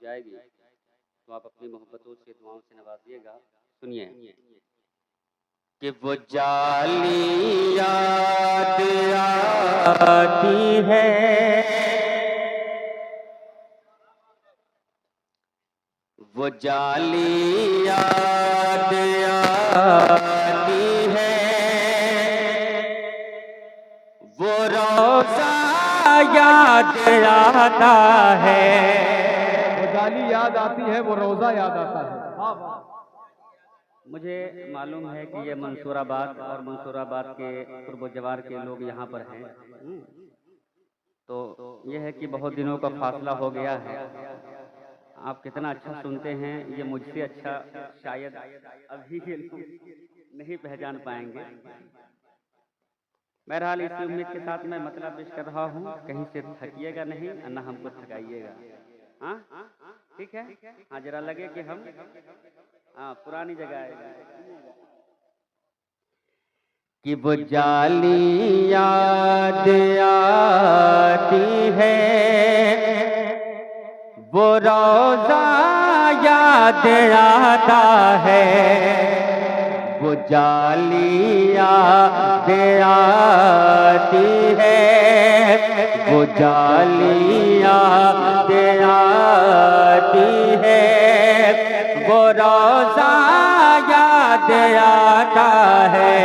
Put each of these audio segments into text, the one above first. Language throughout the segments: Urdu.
جائے گی تو آپ اپنی محبتوں سے دعاؤں سے نوازیے گا. سنیے کہ وہ جالی یاد آتی ہے، وہ جالی یاد آتی ہے، وہ روزہ یاد آتا ہے. وہ جالی یاد آتی ہے، وہ روزہ یاد آتا ہے. مجھے معلوم ہے کہ یہ منصور آباد اور منصور آباد کے قرب و جوار کے لوگ یہاں پر ہیں، تو یہ ہے کہ بہت دنوں کا فاصلہ ہو گیا ہے. آپ کتنا اچھا سنتے ہیں، یہ مجھ سے اچھا شاید ابھی یہ لوگ نہیں پہچان پائیں گے. بہرحال اسی امید کے ساتھ میں مطلب پیش کر رہا ہوں، کہیں سے تھکیے گا نہیں، نہ ہم کو تھکائیے گا. ہاں ٹھیک ہے. ہاں ذرا لگے کہ ہم پرانی جگہ ہے. کہ وہ جالی یاد آتی ہے، وہ روزہ یاد آتا ہے، وہ جالی یاد آتی ہے، وہ جالی یاد آتی ہے، وہ روزہ یاد آتا ہے.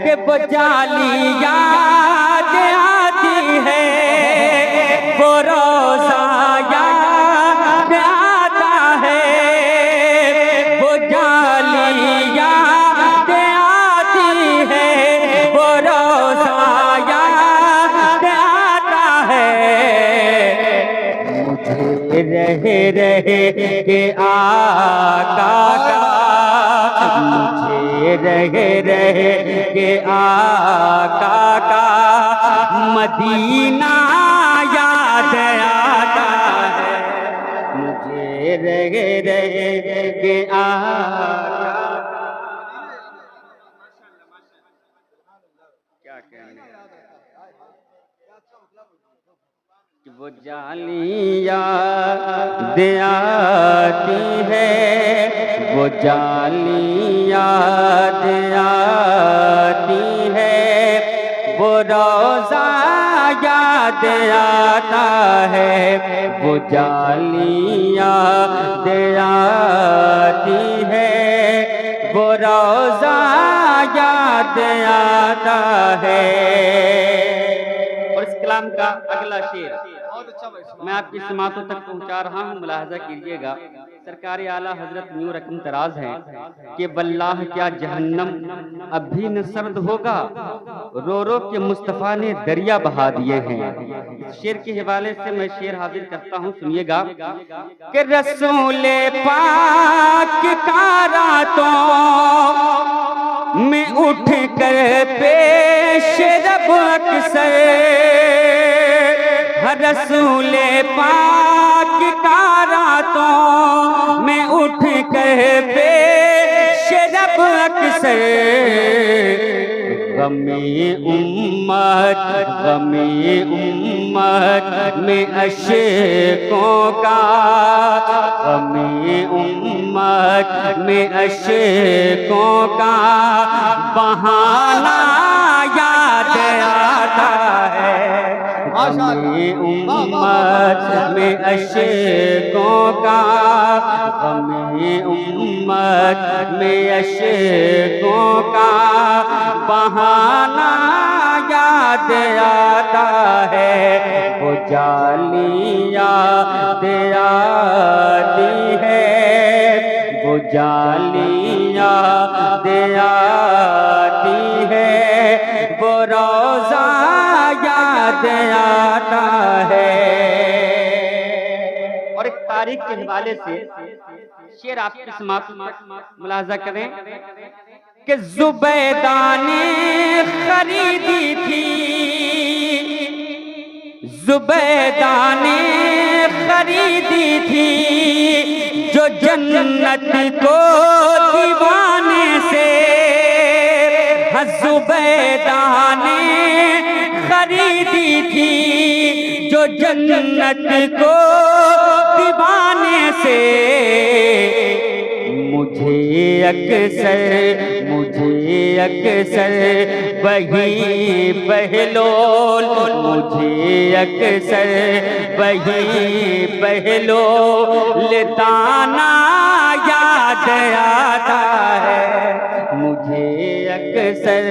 کہ وہ جالی یاد آتی ہے، وہ روزہ یاد آتا ہے، وہ جالی یاد آتی ہے، وہ روزہ یاد آتا ہے. مجھے رہ کے آقا کا، مجھے رہ کے آقا کا مدینہ یاد آتا ہے. مجھے رہ کے آقا کیا کہنے، کہ وہ جالی یاد آتی ہے، وہ جالی یاد آتی ہے، وہ روزہ یاد آتا ہے، وہ جالی یاد آتی ہے، وہ روزہ یاد آتا ہے. اور اس کلام کا اگلا شعر میں آپ کی سماعتوں تک پہنچا رہا ہوں، ملاحظہ کیجئے گا. سرکار اعلیٰ حضرت نیو رقم تراز ہیں کہ واللہ کیا جہنم اب بھی نہ سرد ہوگا، رو رو کے مصطفیٰ نے دریا بہا دیے ہیں. اس شعر کے حوالے سے میں شعر حاضر کرتا ہوں، سنیے گا. کہ رسول پاک کا راتوں میں اٹھ کر پیش رب اکثر، رسول پاک کا راتوں میں اٹھ کر پیش رب اکثر، غم امت میں عشقوں کا، غم امت میں عشقوں کا بہانہ یاد آتا ہے. غم امت میں عشقوں کا، غم امت میں عشقوں کا بہانہ یاد آتا ہے. وہ جالی یاد آتی ہے، وہ جالی یاد آتی ہے، وہ روزہ یاد آتا ہے. اور ایک تاریخ کے حوالے سے شعر آپ کی سماعت ملاحظہ کریں کہ زبیدہ نے خریدی تھی، زبیدہ نے خریدی تھی جو جنت کو دیوانے سے، زبیدہ نے خریدی تھی جو جنت کو دیوانے اکثر وہی بہلول، مجھے اکثر وہی بہلول دانا یاد آتا ہے، مجھے اکثر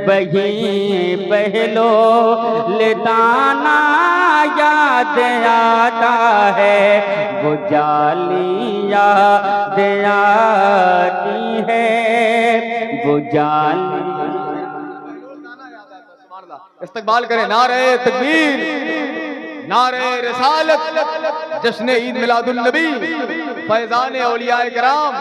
وہی بہلول دانا یاد آتا ہے، وہ جالی یاد آتی ہے، وہ جالی۔ استقبال کریں نعرہ تکبیر، نعرہ رسالت، جشن عید میلاد النبی، فیضان اولیاء کرام۔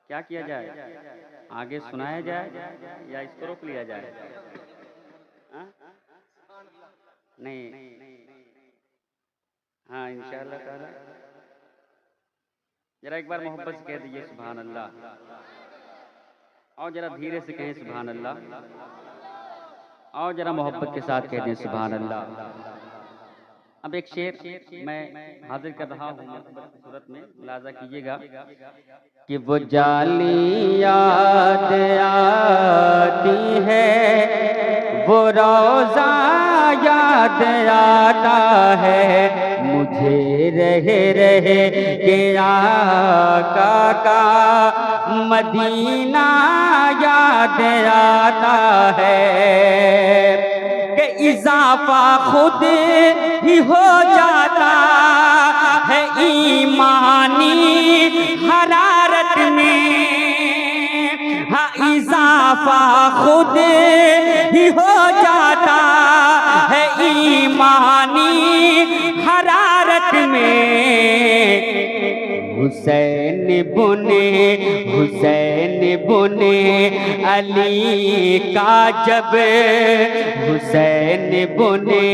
کیا کیا جائے؟ آگے سنایا جائے یا اس کو روک لیا جائے؟ نہیں، ہاں انشاءاللہ تعالی ذرا ایک بار محبت سے کہہ دیجئے سبحان اللہ، اور ذرا دھیرے سے کہیں سبحان اللہ، اور ذرا محبت کے ساتھ کہہ دیں سبحان اللہ۔ اب ایک شعر میں حاضر کر رہا ہوں محبت صورت میں، ملاحظہ کیجئے گا کہ وہ جالی یاد آتی ہے، وہ روزہ یاد آتا ہے، مجھے رہ کے آقا کا مدینہ یاد آتا ہے، کہ اضافہ خود ہی ہو جاتا ہے ایمانی حرارت میں، ہاں اضافہ خود ہی ہو جاتا ہے ایمانی حرارت میں، حسین بنے علی کا جب، حسین بنے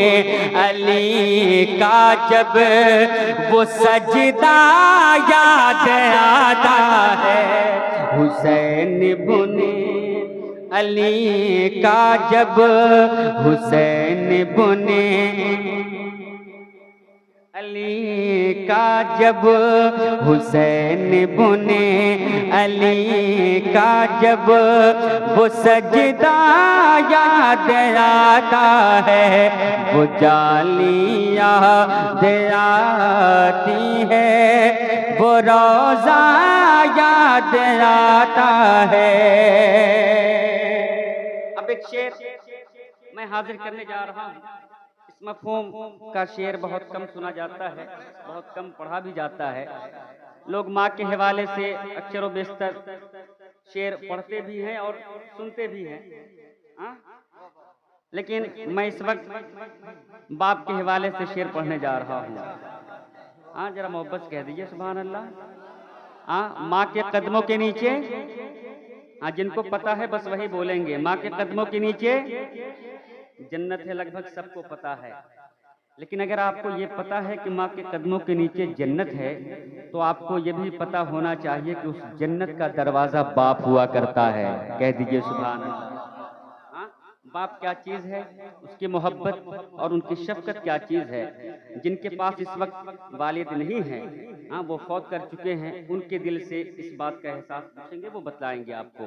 علی کا جب وہ سجدہ یاد آتا ہے، حسین بنے علی کا جب، حسین بنے علی کا جب، حسین بنے علی کا جب وہ سجدہ یاد آتا ہے، وہ جالی یاد آتی ہے، وہ روزہ یاد آتا ہے۔ اب ایک شعر میں حاضر کرنے جا رہا ہوں، مفہوم کا شعر بہت کم سنا جاتا ہے، بہت کم پڑھا بھی جاتا ہے، لوگ ماں کے حوالے سے اکثر و بیشتر شعر پڑھتے بھی ہیں اور سنتے بھی ہیں، لیکن میں اس وقت باپ کے حوالے سے شعر پڑھنے جا رہا ہوں۔ ذرا محبت سے کہہ دیجئے سبحان اللہ۔ ماں کے قدموں کے نیچے، جن کو پتا ہے بس وہی بولیں گے، ماں کے قدموں کے نیچے جنت ہے، لگ بھگ سب کو پتا ہے، لیکن اگر آپ کو یہ پتا ہے کہ ماں کے قدموں کے نیچے جنت ہے تو آپ کو یہ بھی پتا ہونا چاہیے کہ اس جنت کا دروازہ باپ ہوا کرتا ہے، کہہ دیجئے سبحان اللہ۔ باپ کیا چیز ہے، اس کی محبت اور ان کی شفقت کیا چیز ہے، جن کے پاس اس وقت والد نہیں ہیں، وہ فوت کر چکے ہیں، ان کے دل سے اس بات کا احساس پوچھیں گے، وہ بتلائیں گے آپ کو۔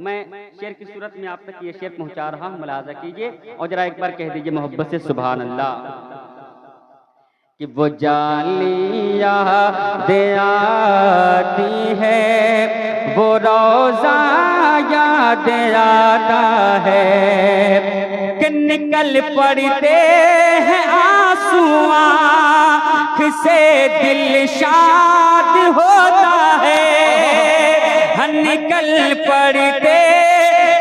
میں شعر کی صورت میں آپ تک یہ شعر پہنچا رہا ہوں، ملاحظہ کیجئے اور ذرا ایک بار کہہ دیجئے محبت سے سبحان اللہ۔ کہ وہ جالی یاد آتی ہے، وہ روزہ یاد آتا ہے، کہ نکل پڑتے ہیں آنسو آنکھ سے دل شاد ہوتا ہے، نکل پڑتے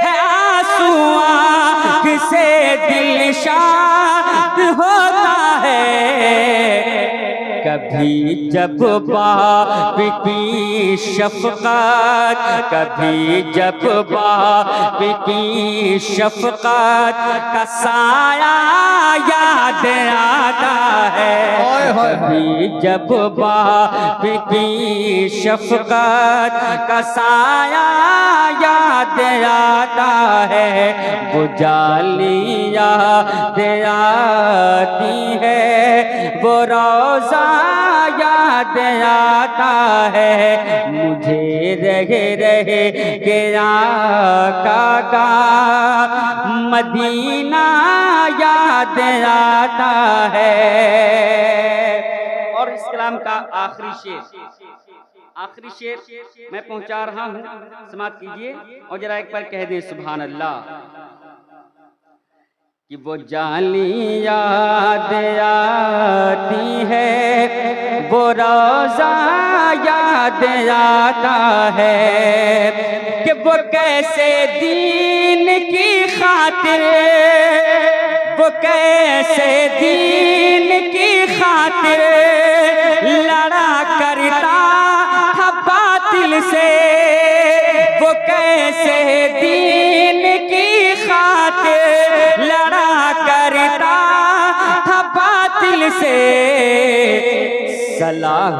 ہیں آنسو آنکھ سے دل شاد ہوتا ہے، کبھی جب باپ کی شفقت، کبھی جب باپ کی شفقت کا سایہ یاد آتا ہے، کبھی جب باپ کی شفقت کا سایہ یاد آتا ہے، وہ جالی یاد آتی ہے، وہ روزہ یاد آتا ہے مجھے رہ کے آقا کا مدینہ یاد آتا ہے۔ اور اس کلام کا آخری شعر میں پہنچا رہا ہوں، سماعت کیجئے اور ذرا ایک بار کہہ دیں سبحان اللہ۔ کہ وہ جالی یاد آتی ہے، وہ روزہ یاد آتا ہے کہ وہ کیسے دین کی خاطر، وہ کیسے دین کی خاطر لڑا کرتا تھا باطل سے، وہ کیسے دین کی خاطر لڑا کرتا تھا باطل سے۔ صلاح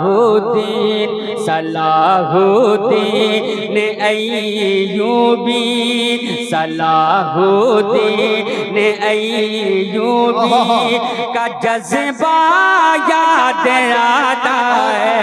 الدین ایوبی، صلاح الدین ایوبی کا جذبہ یاد آتا ہے۔